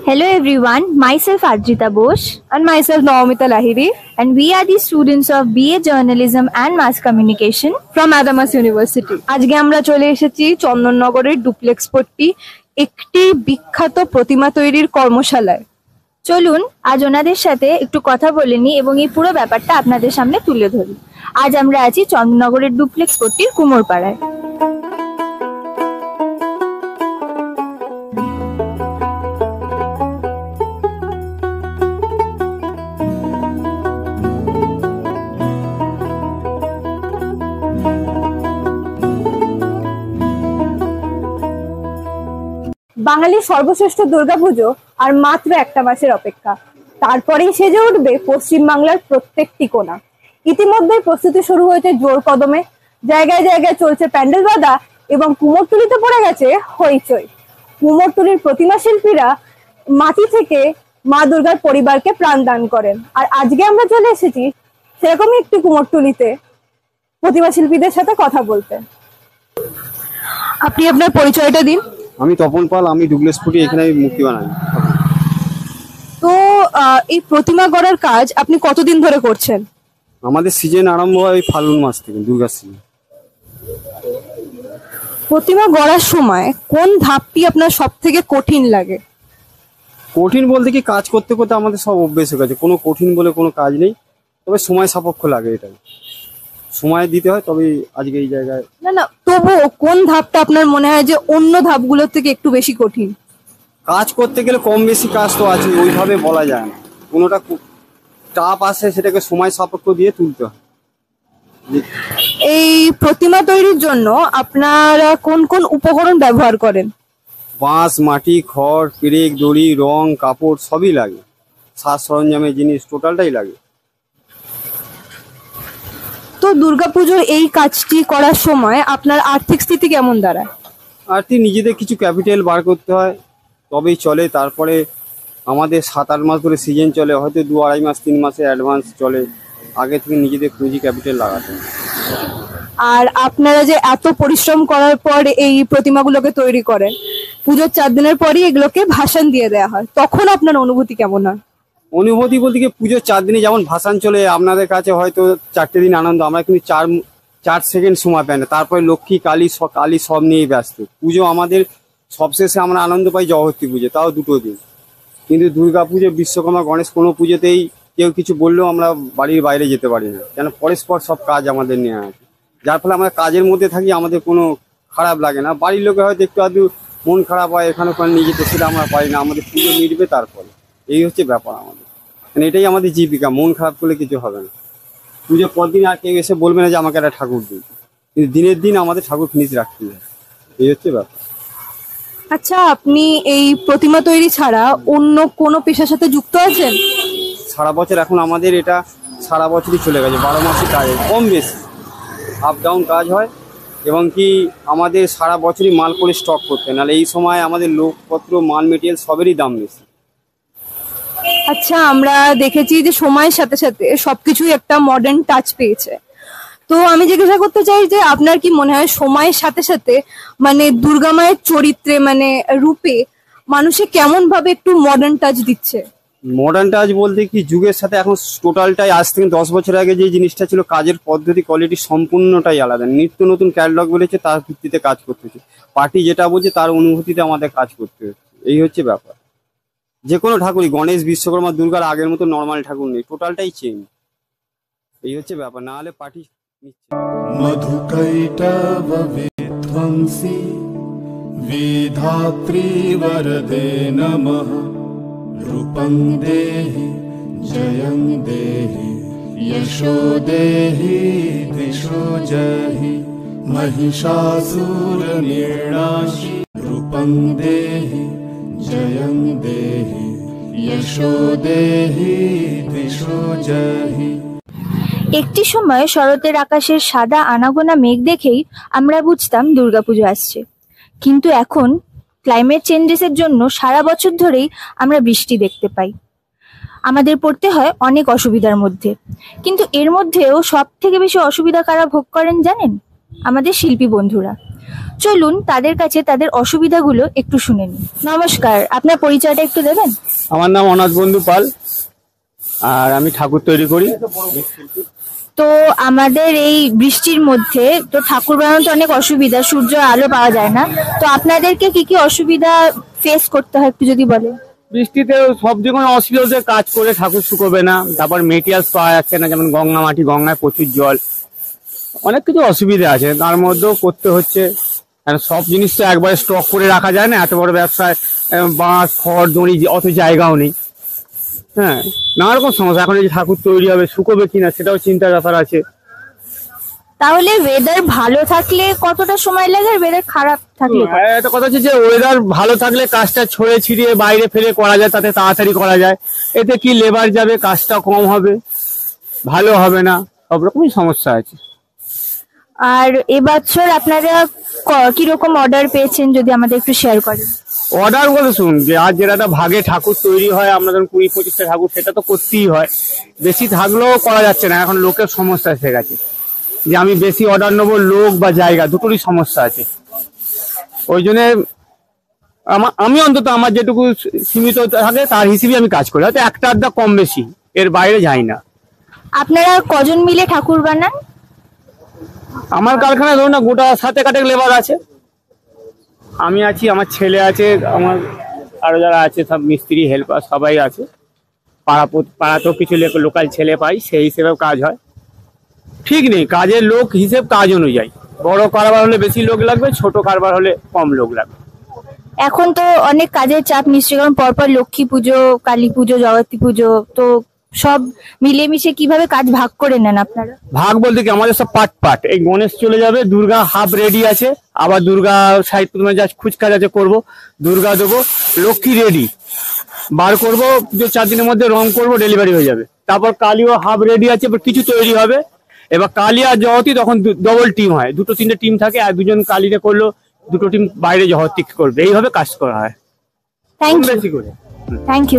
Hello everyone, myself Arjita Bose and myself Naumita Lahiri and we are the students of BA Journalism and Mass Communication from Adamas University. আজকে আমরা চলে এসেছি চন্দননগরের duplex পট্টি একটি বিখ্যাত প্রতিমা তৈরির কর্মশালায়। চলুন আজ ওনাদের সাথে একটু কথা বলে নিই এবং এই পুরো ব্যাপারটা আপনাদের সামনে তুলে ধরি। আজ আমরা আছি চন্দননগরের ডুপ্লেক্স পট্টির কুমোরপাড়ায়। বাঙালির সর্বশ্রেষ্ঠ দুর্গাপুজো আর মাত্র একটা মাসের অপেক্ষা, তারপরেই সেজে উঠবে পশ্চিমবাংলার প্রত্যেকটি কোণা। ইতিমধ্যেই প্রস্তুতি শুরু হয়েছে জোর কদমে, জায়গায় জায়গায় চলছে প্যান্ডেল বাঁধা এবং কুমোরটুলিতে পড়ে গেছে হইচই। কুমোরটুলির প্রতিমা শিল্পীরা মাটি থেকে মা দুর্গার পরিবারকে প্রাণ দান করেন, আর আজকে আমরা চলে এসেছি সেরকমই একটি কুমোরটুলিতে প্রতিমা শিল্পীদের সাথে কথা বলতে। আপনি আপনার পরিচয়টা দিন। আমি তপন পাল, আমি ডুপ্লেক্স পট্টি এখানে মূর্তি বানাই। তো এই প্রতিমা গড়ার কাজ আপনি কতদিন ধরে করছেন? আমাদের সিজন আরম্ভ হয় ফাল্গুন মাস থেকে, দুর্গা সিজন। প্রতিমা গড়ার সময় কোন ধাপটি আপনার সব থেকে কঠিন লাগে? কঠিন বলতে কি, কাজ করতে করতে আমাদের সব অভ্যেস হয়ে গেছে, কোনো কঠিন বলে কোনো কাজ নেই, তবে সময় সাপেক্ষ লাগে, এটাই সময় দিতে হয়, তবে আজকে এই জায়গায়। না, তবুও কোন ধাপটা আপনার মনে হয় যে অন্য ধাপগুলোর থেকে একটু বেশি কঠিন? কাজ করতে গেলে কম বেশি কাজ তো আছে, ওইভাবে বলা যায় না, কোনোটা টাপ আসে সেটাকে সময় সাপেক্ষ দিয়ে তুলতে হয়। এই প্রতিমা তৈরির জন্য আপনারা কোন কোন উপকরণ ব্যবহার করেন? বাঁশ, মাটি, খড়, পেরেক, দড়ি, রং, কাপড় সবই লাগে, সাজ সরঞ্জামের জিনিস টোটালটাই লাগে। তো দুর্গাপুজোর এই কাজটি করার সময় আপনার আর্থিক স্থিতি কেমন দাঁড়ায়? আর্থিক নিজেদের কিছু ক্যাপিটাল বার করতে হয়, তবেই চলে। তারপরে আমাদের 7-8 মাস ধরে সিজন চলে, হয়তো 2-2.5 মাস 3 মাসে অ্যাডভান্স চলে, আগে থেকে নিজেদের পুঁজি ক্যাপিটাল লাগাতে হয়। আর আপনারা যে এত পরিশ্রম করার পর এই প্রতিমাগুলোকে তৈরি করেন, পুজোর 4 দিনের পরই এগুলোকে ভাসান দিয়ে দেওয়া হয়, তখন আপনার অনুভূতি কেমন হয়? অনুভূতি বলতে কি, পুজোর 4 দিনে যেমন ভাসান চলে, আপনাদের কাছে হয়তো 4টে দিন আনন্দ, আমরা কিন্তু 4 সেকেন্ড সময় পাই না। তারপরে লক্ষ্মী, কালী সব নিয়েই ব্যস্ত। পুজো আমাদের সবশেষে আমরা আনন্দ পাই জগদ্ধাত্রী পুজো, তাও 2টো দিন। কিন্তু দুর্গা পুজো, বিশ্বকর্মা, গণেশ কোনো পুজোতেই কেউ কিছু বললেও আমরা বাড়ির বাইরে যেতে পারি না, কেন পরস্পর সব কাজ আমাদের নেওয়া আছে, যার ফলে আমরা কাজের মধ্যে থাকি, আমাদের কোনো খারাপ লাগে না। বাড়ির লোকে হয়তো একটু আধটু মন খারাপ হয়, এখানে ওখানে নিয়ে যেতে, সেটা আমরা পারি না, আমাদের পুজো মিটবে তারপরে, এই হচ্ছে ব্যাপার আমাদের। মানে এটাই আমাদের জীবিকা, মন খারাপ করলে কিছু হবে না। পুজোর পর দিন আর কেউ এসে বলবে না যে আমাকে একটা ঠাকুর দিন, কিন্তু দিনের দিন আমাদের ঠাকুর ফিনিশ রাখতে হবে, এই হচ্ছে ব্যাপার। আচ্ছা, আপনি এই প্রতিমা তৈরি ছাড়া অন্য কোনো পেশার সাথে যুক্ত আছেন? সারা বছর এখন আমাদের এটা সারা বছরই চলে গেছে, 12 মাসই কাজ, কম বেশি আপ ডাউন কাজ হয়, এবং কি আমাদের সারা বছরই মাল করে স্টক করতে, নাহলে এই সময় আমাদের লোকপত্র, মাল মেটেরিয়াল সবেরই দাম বেশি। আচ্ছা, আমরা দেখেছি যে সময়ের সাথে সাথে সবকিছুই একটা মডার্ন টাচ পেয়েছে, তো আমি জিজ্ঞাসা করতে চাই যে আপনার কি মনে হয় সময়ের সাথে সাথে মানে দুর্গা মায়ের চরিত্রে মানে রূপে মানুষে কেমন ভাবে একটু মডার্ন টাচ দিচ্ছে? মডার্ন টাচ বলতে কি, যুগের সাথে এখন টোটালটাই, আজ থেকে 10 বছর আগে যে জিনিসটা ছিল, কাজের পদ্ধতি, কোয়ালিটি সম্পূর্ণটাই আলাদা। নিত্য নতুন ক্যাটালগ বেরিয়েছে, তার ভিত্তিতে কাজ করতে হচ্ছে, পার্টি যেটা বলছে তার অনুভূতিতে আমাদের কাজ করতে হচ্ছে, এই হচ্ছে ব্যাপার। যে কোনো ঠাকুরই, গণেশ, বিশ্বকর্মা, দুর্গার আগের মতো নর্মাল ঠাকুর নেই, টোটালটাই চেঞ্জ, এই হচ্ছে ব্যাপার, না হলে পার্টি মধুকৈটববিধ্বংসী বিধাত্রী বরদে নমঃ রূপং দেহি জয়ং দেহি যশো দেহি দিশো জহি মহিষাসুর নির্নাশী রূপং দেহি জয়ং দেহি যশো দেহি দিশো জহি। একটি সময় শরতের আকাশের সাদা আনাগোনা মেঘ দেখেই আমরা বুঝতাম দুর্গাপুজো আসছে, কিন্তু এখন ক্লাইমেট চেঞ্জেসের জন্য সারা বছর ধরেই আমরা বৃষ্টি দেখতে পাই। আমাদের পড়তে হয় অনেক অসুবিধার মধ্যে, কিন্তু এর মধ্যেও সব থেকে বেশি অসুবিধা কারা ভোগ করেন জানেন? আমাদের শিল্পী বন্ধুরা। চলুন তাদের কাছে তাদের অসুবিধাগুলো একটু শুনে নিই। নমস্কার, আপনার পরিচয়টা একটু দেবেন? আমার নাম অনাথ বন্ধু পাল, আর আমি ঠাকুর তৈরি করি। তো আমাদের এই বৃষ্টির মধ্যে তো ঠাকুর বানাতে অনেক অসুবিধা, সূর্য আলো পাওয়া যায় না, তো আপনাদেরকে কি কি অসুবিধা ফেস করতে হয় একটু যদি বলেন। বৃষ্টিতে সব যে কোনো অসুবিধা, কাজ করে ঠাকুর শুকোবে না, তারপর মেটেরিয়ালস পাওয়া যাচ্ছে না, যেমন গঙ্গা মাটি, গঙ্গায় প্রচুর জল, অনেক কিছু অসুবিধা আছে, তার মধ্যেও করতে হচ্ছে। কারণ সব জিনিস তো একবারে স্টক করে রাখা যায় না, এত বড় ব্যবসায় বাঁশ খড় দড়ি অত জায়গাও নেই। হ্যাঁ, নানা রকম সমস্যা। এখন এই যে ঠাকুর তৈরি হবে, শুকোবে কিনা সেটাও চিন্তার ব্যাপার আছে। তাহলে ওয়েদার ভালো থাকলে কতটা সময় লাগে, আর ওয়েদার খারাপ থাকলে একটা কথা হচ্ছে যে ওয়েদার ভালো থাকলে কাজটা ছড়ে ছিটিয়ে বাইরে ফেলে করা যায়, তাতে তাড়াতাড়ি করা যায়। এতে কি লেবার যাবে, কাজটা কম হবে, ভালো হবে না, সব রকমই সমস্যা আছে। আর এবছর আপনারা কিরকম অর্ডার পেয়েছেন যদি আমাদের একটু শেয়ার করেন। অর্ডার বলে শুনুন, যে আজ যেটা ভাগে ঠাকুর তৈরি হয়, আমরা ধরুন 20-25টা ঠাকুর, সেটা তো করতেই হয়। বেশি থাকলেও করা যাচ্ছে না, এখন লোকের সমস্যা এসে গেছে, যে আমি বেশি অর্ডার নেবো, লোক বা জায়গা দুটোরই সমস্যা আছে। ওই জন্য আমি অন্তত আমার যেটুকু সীমিত থাকে তার হিসেবে আমি কাজ করি, হয়তো একটা আধটা কম বেশি, এর বাইরে যাই না। আপনারা কজন মিলে ঠাকুর বানান? আমার কারখানায় ধরুন না গোটা 7-8 লেবার আছে, আমি আছি, আমার ছেলে আছে, আমার আরো যারা আছে সব মিস্ত্রি হেল্পার সবাই আছে। পাড়াতেও কিছু লোকাল ছেলে পাই, সেই হিসেবেও কাজ হয়। ঠিক নেই, কাজের লোক হিসেব কাজ অনুযায়ী, বড় কারবার হলে বেশি লোক লাগবে, ছোট কারবার হলে কম লোক লাগবে। এখন তো অনেক কাজের চাপ নিশ্চয়ই, কারণ পরপর লক্ষ্মী পুজো, কালী পুজো, জগতী পুজো, তো সব মিলেমিশে কিভাবে কাজ ভাগ করে নেন আপনারা? ভাগ বলতে কি, আমাদের সব পাট এই গণেশ চলে যাবে, দুর্গা হাফ রেডি আছে, আবার দুর্গা সাইড যা খুচকাজ আছে করবো, দুর্গা দেবো, লক্ষ্মী রেডি বার করবো, পুজো 4 দিনের মধ্যে রং করবো, ডেলিভারি হয়ে যাবে। তারপর কালীও হাফ রেডি আছে, এবার কিছু তৈরি হবে। এবার কালী আর জগতী তখন ডবল টিম হয়, 2-3টে টিম থাকে, আর 2জন কালীরে করলো, 2টো টিম বাইরে জগতী করবে, এইভাবে কাজ করা হয়। থ্যাংক ইউ, বেশি করে। Thank you.